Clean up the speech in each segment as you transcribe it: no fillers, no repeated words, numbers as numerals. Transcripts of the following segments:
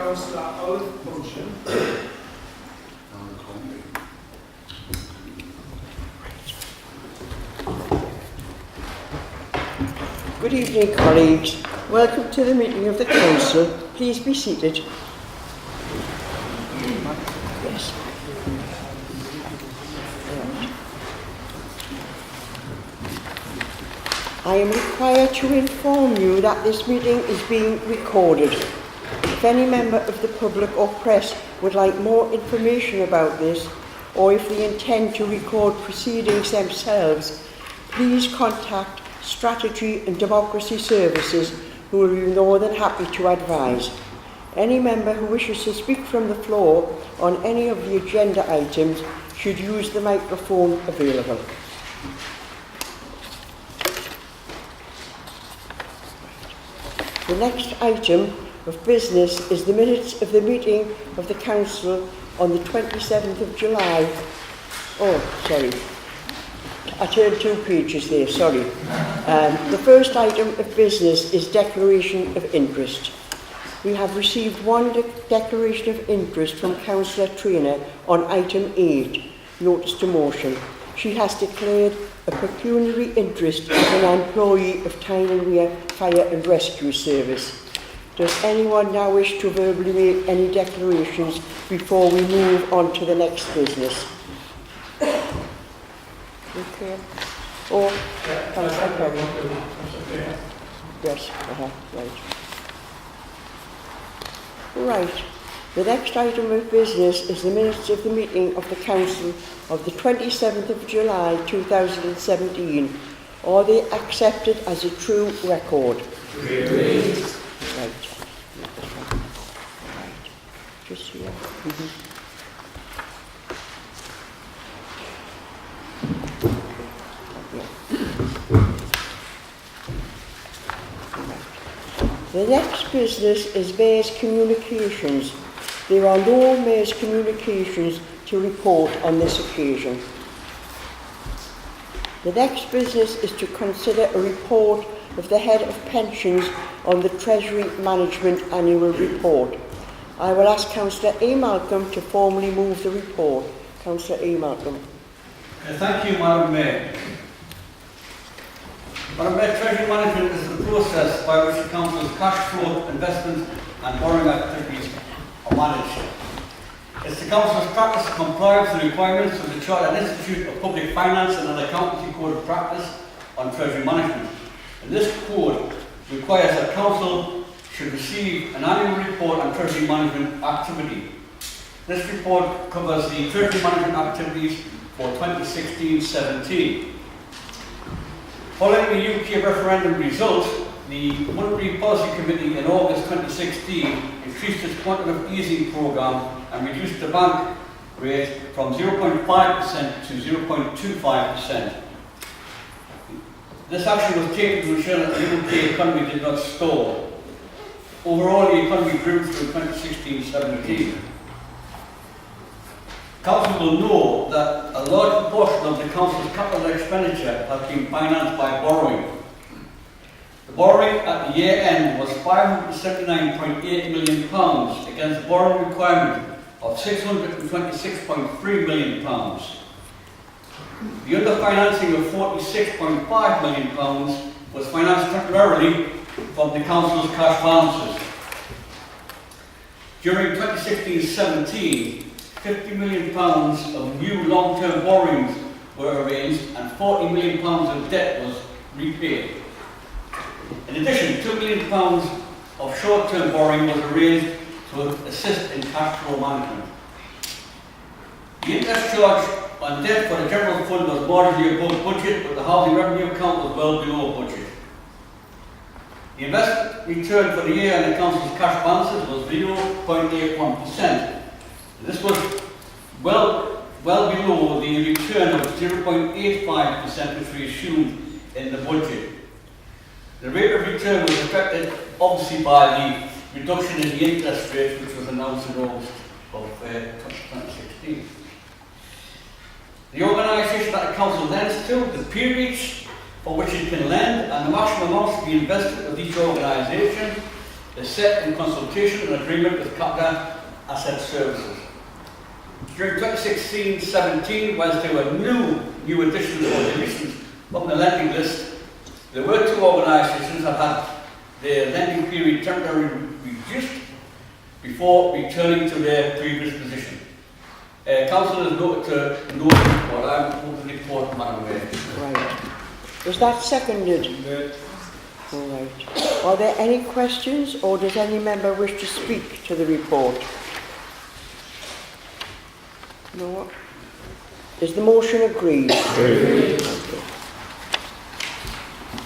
Councillor Oath motion. Good evening, colleagues. Welcome to the meeting of the Council. Please be seated. Yes. I am required to inform you that this meeting is being recorded. If any member of the public or press would like more information about this, or if they intend to record proceedings themselves, please contact Strategy and Democracy Services, who will be more than happy to advise. Any member who wishes to speak from the floor on any of the agenda items should use the microphone available. The next item of business is the minutes of the meeting of the Council on the 27th of July. Oh, sorry. I turned 2 pages there, sorry. The first item of business is declaration of interest. We have received one declaration of interest from Councillor Traynor on item 8, notice to motion. She has declared a pecuniary interest as an employee of Tyne and Wear Fire and Rescue Service. Does anyone now wish to verbally make any declarations before we move on to the next business? Okay. Or Councillor Perry? Yes, right. Right. The next item of business is the minutes of the meeting of the Council of the 27th of July 2017. Are they accepted as a true record? Agreed. Right. Just here. The next business is Mayor's Communications. There are no Mayor's Communications to report on this occasion. The next business is to consider a report of the Head of Pensions on the Treasury Management Annual Report. I will ask Councillor A. Malcolm to formally move the report. Councillor A. Malcolm. Thank you, Madam Mayor. Madam Mayor, Treasury Management is the process by which the Council's cash flow, investment and borrowing activities are managed. It's the Council's practice to comply with the requirements of the Chartered Institute of Public Finance and an Accountancy Code of Practice on Treasury Management. And this code requires that Council should receive an annual report on Treasury Management activity. This report covers the Treasury Management activities for 2016-17. Following the UK referendum result, the Monetary Policy Committee in August 2016 increased its quantitative easing programme and reduced the bank rate from 0.5% to 0.25%. This action was taken to ensure that the UK economy did not stall. Overall, the economy grew through 2016-17. Council will know that a large proportion of the Council's capital expenditure has been financed by borrowing. The borrowing at the year end was £579.8 million against a borrowing requirement of £626.3 million. The underfinancing of £46.5 million was financed temporarily from the Council's cash balances. During 2016-17, £50 million of new long-term borrowings were arranged and £40 million of debt was repaid. In addition, £2 million of short-term borrowing was arranged to assist in cash flow management. The interest charge on debt for the general fund was marginally above budget, but the housing revenue account was well below budget. The investment return for the year on the Council's cash balances was 0.81%. This was well below the return of 0.85% which we assumed in the budget. The rate of return was affected obviously by the reduction in the interest rate which was announced in August of 2016. The organisation that the Council lends to, the periods for which it can lend and the maximum amounts to be invested with each organisation is set in consultation and agreement with Capita Asset Services. During 2016-17, whilst there were new additions or deletions from the lending list, there were two organisations that had their lending period temporarily reduced before returning to their previous position. Council has noted the report. I move the report, Madam Mayor. Right. Was that seconded? All right. Are there any questions, or does any member wish to speak to the report? No. Is the motion agreed? Agreed. Okay.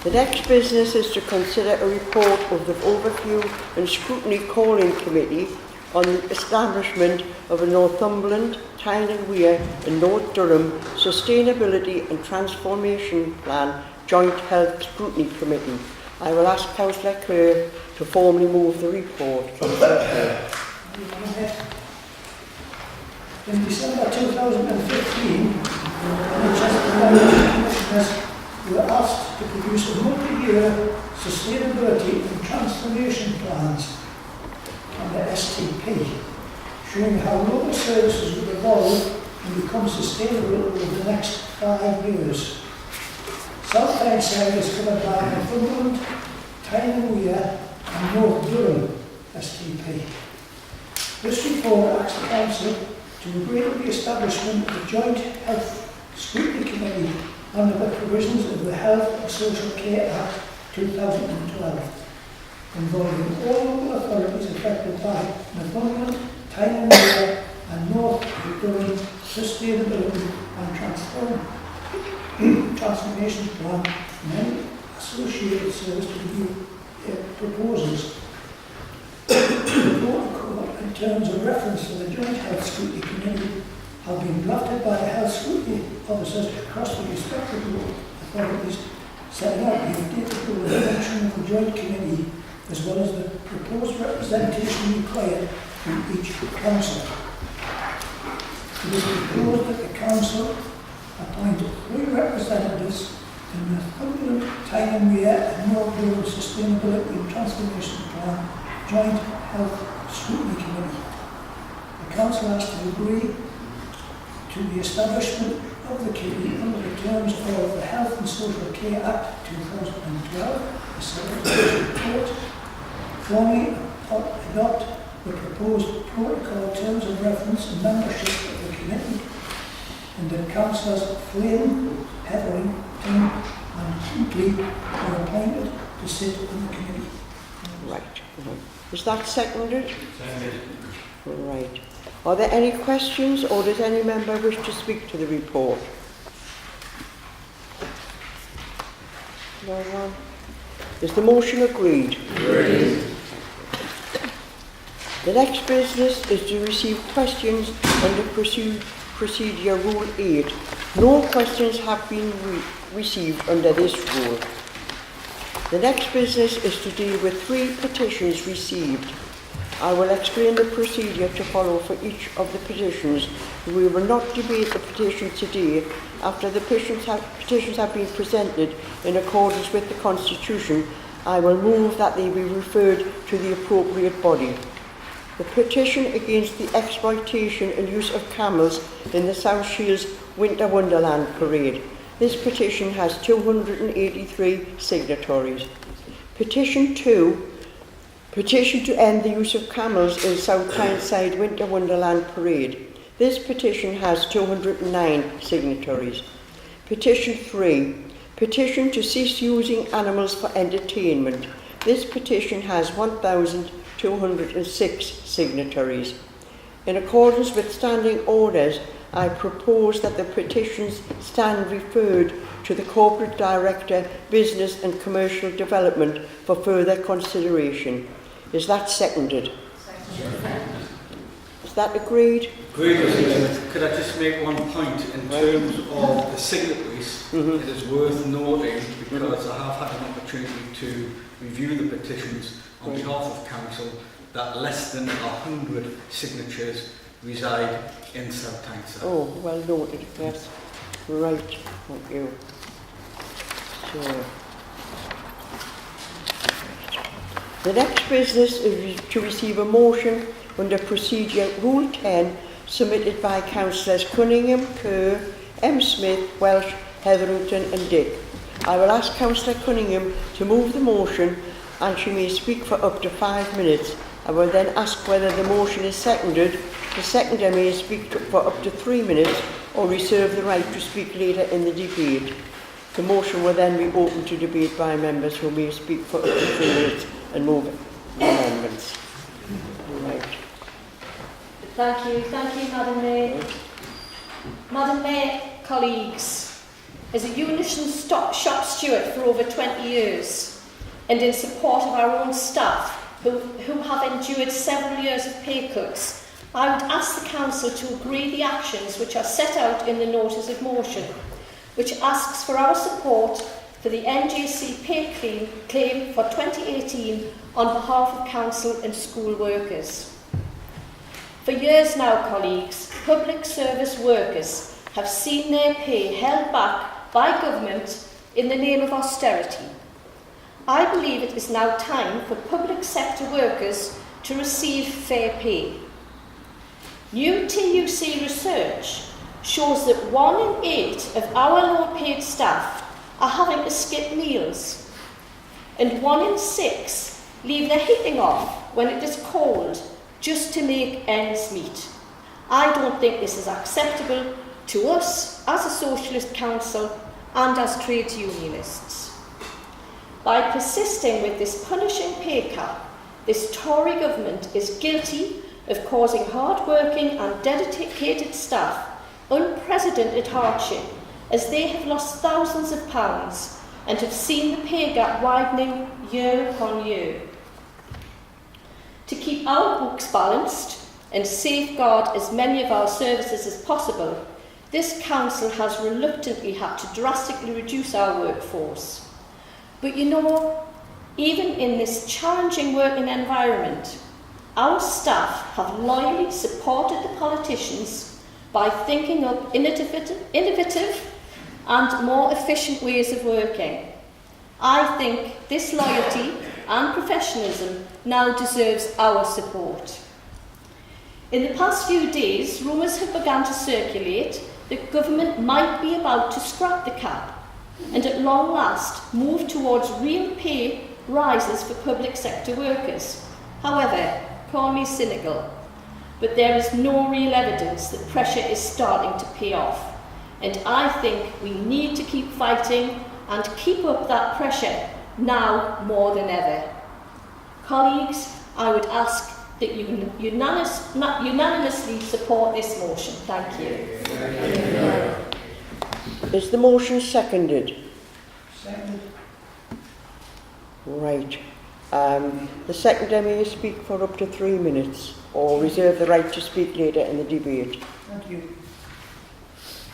The next business is to consider a report of the Overview and Scrutiny Calling Committee on the establishment of a Northumberland, Tyne and Wear and North Durham Sustainability and Transformation Plan Joint Health Scrutiny Committee. I will ask Councillor Kerr to formally move the report. Councillor Kerr. In December 2015, the Commissioners were asked to produce a multi-year sustainability and transformation plans under STP, showing how local services would evolve and become sustainable over the next 5 years. South Tyneside is covered by Northumberland, Tyne and Wear and North Durham STP. This report asks the Council to agree to the establishment of a Joint Health Scrutiny Committee under the provisions of the Health and Social Care Act 2012, involving all local authorities affected by Northumberland, Tyne and Wear and North Durham Sustainability and Transformation Plan and any associated service to review proposals. The protocol in terms of reference to the Joint Health Scrutiny Committee have been drafted by the health scrutiny officers across the respective local authorities, setting out the updated role and function of the Joint Committee, as well as the proposed representation required from each council. It is proposed that the council appoint 3 representatives in the Northumberland, Tyne and Wear and North Durham Sustainability and Transformation Plan Joint Health Scrutiny Committee. The council has to agree to the establishment of the committee under the terms of the Health and Social Care Act 2012, the Secretary's report, formally adopt the proposed protocol terms of reference and membership of the committee, and the councillors Flynn, Hetherington and Hinkley are appointed to sit on the committee. Right. Is that seconded? Seconded. Right. Are there any questions, or does any member wish to speak to the report? No one. Is the motion agreed? Agreed. The next business is to receive questions under Procedure Rule 8. No questions have been received under this rule. The next business is to deal with 3 petitions received. I will explain the procedure to follow for each of the petitions. We will not debate the petition today. After the petitions have been presented in accordance with the Constitution, I will move that they be referred to the appropriate body. The petition against the exploitation and use of camels in the South Shields Winter Wonderland Parade. This petition has 283 signatories. Petition 2. Petition to end the use of camels in South Tyneside Winter Wonderland Parade. This petition has 209 signatories. Petition 3. Petition to cease using animals for entertainment. This petition has 1,206 signatories. In accordance with standing orders, I propose that the petitions stand referred to the Corporate Director, Business and Commercial Development for further consideration. Is that seconded? Seconded. Is that agreed? Agreed. Could I just make one point in terms of the signatories? It is worth noting, because I have had an opportunity to review the petitions on behalf of Council, that less than 100 signatures reside in South Tyneside. Oh, well noted, yes. Right, thank you. So, The next business is to receive a motion under Procedure Rule 10 submitted by Councillors Cunningham, Kerr, M. Smith, Welsh, Hetherington and Dick. I will ask Councillor Cunningham to move the motion and she may speak for up to 5 minutes. I will then ask whether the motion is seconded. The seconder may speak for up to 3 minutes or reserve the right to speak later in the debate. The motion will then be open to debate by members who may speak for up to 3 minutes and move amendments. Right. Thank you, Madam Mayor. Madam Mayor, colleagues, as a Unison shop steward for over 20 years and in support of our own staff who have endured several years of pay cuts, I would ask the Council to agree the actions which are set out in the notice of motion, which asks for our support for the NGC pay claim for 2018 on behalf of council and school workers. For years now, colleagues, public service workers have seen their pay held back by government in the name of austerity. I believe it is now time for public sector workers to receive fair pay. New TUC research shows that 1 in 8 of our low-paid staff are having to skip meals, and 1 in 6 leave their heating off when it is cold just to make ends meet. I don't think this is acceptable to us as a Socialist Council and as trades unionists. By persisting with this punishing pay cap, this Tory government is guilty of causing hard-working and dedicated staff unprecedented hardship, as they have lost thousands of pounds and have seen the pay gap widening year upon year. To keep our books balanced and safeguard as many of our services as possible, this Council has reluctantly had to drastically reduce our workforce. But you know, even in this challenging working environment, our staff have loyally supported the politicians by thinking up innovative and more efficient ways of working. I think this loyalty and professionalism now deserves our support. In the past few days, rumours have begun to circulate that government might be about to scrap the cap and at long last move towards real pay rises for public sector workers. However, call me cynical, but there is no real evidence that pressure is starting to pay off, and I think we need to keep fighting and keep up that pressure now more than ever. Colleagues, I would ask that you unanimously support this motion. Thank you. Is the motion seconded? Seconded. Right. The seconder may speak for up to 3 minutes or reserve the right to speak later in the debate. Thank you.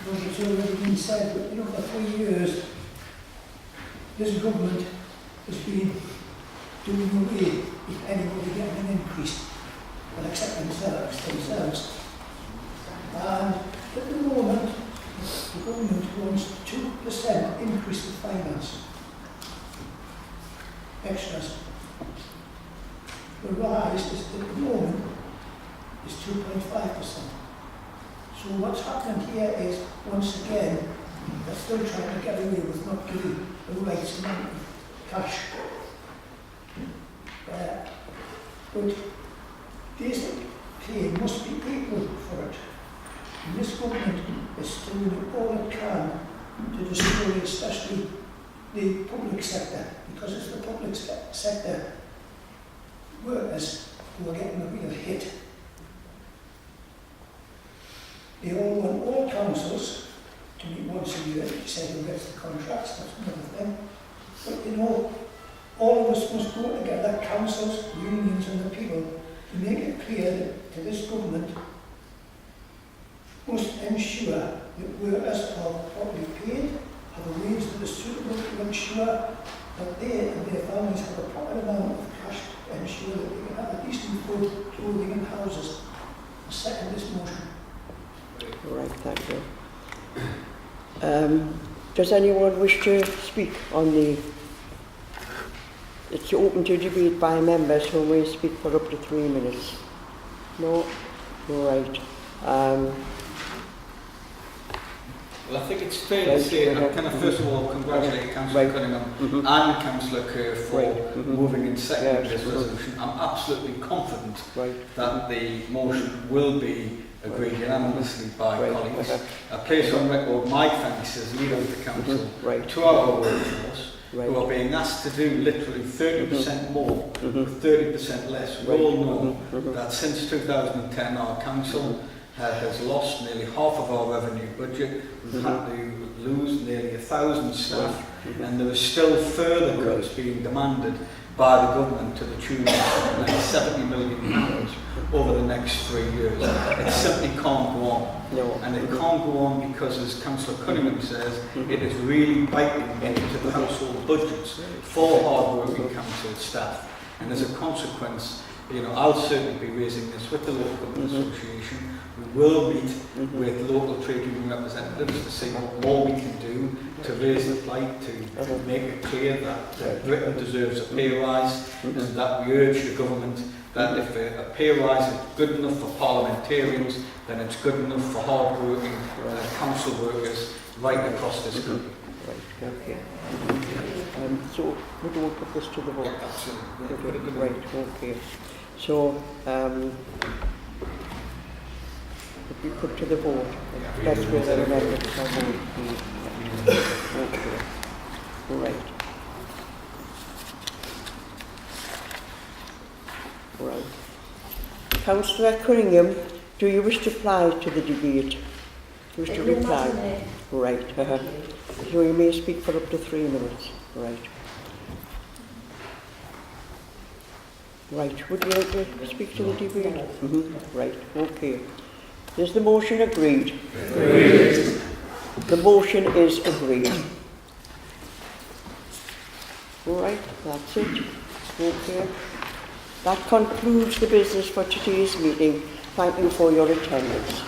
Because it's already been said, but you know, for 3 years, this government has been doing away with anybody getting an increase, well, except themselves. And at the moment, the government wants 2% increase in finance. Extras. The rise is at the moment is 2.5%. So what's happening here is, once again, they're still trying to get away with not giving the right amount of cash. But this pay must be equal for it. And this government is doing all it can to destroy especially the public sector, because it's the public sector workers who are getting a real hit. They all want all councils to meet once a year, to say who gets the contracts, that's another thing. But you know, all of us must go together, councils, unions and the people, to make it clear that to this government must ensure that workers are properly paid, have a wage that is suitable to ensure that they and their families have a proper amount of cash to ensure that they can have a decent food, clothing and houses. I second this motion. Right, thank you. Does anyone wish to speak on the It's open to debate by members who may speak for up to 3 minutes. No? All right. Well, I think it's fair to say, and can I first of all congratulate Councillor Right. Cunningham and Councillor Kerr for Right. moving and seconding Yes. this resolution. I'm absolutely confident Right. that the motion will be agreed unanimously by Right. colleagues. I place on record my thanks as leader of the council Right. to our workforce, Right. who are being asked to do literally 30% more Mhm. with 30% less. We Right. all know Mhm. that since 2010 our council has lost nearly half of our revenue budget. We've had to lose nearly 1,000 staff, and there is still further cuts being demanded by the government to the tune of like £70 million over the next 3 years. It simply can't go on. No. And it can't go on because, as Councillor Cunningham says, it is really biting into the household budgets for hard-working council staff. And as a consequence, I'll certainly be raising this with the local government association. We will meet with local trade union representatives to see what more we can do to raise the plight, to make it clear that Britain deserves a pay rise, and that we urge the government that if a pay rise is good enough for parliamentarians, then it's good enough for hard-working council workers right across this country. Right, okay. So, we don't put this to the vote? Yeah, absolutely. Okay, right, okay. So, if we put to the vote, that's where the amendments are going to be. Okay, right. Right. Councillor Cunningham, do you wish to reply to the debate? You wish to reply? Right. So you may speak for up to 3 minutes. Right. Right. Would you like to speak to the debate? Right. Okay. Is the motion agreed? Agreed. The motion is agreed. All right. That's it. Okay. That concludes the business for today's meeting. Thank you for your attendance.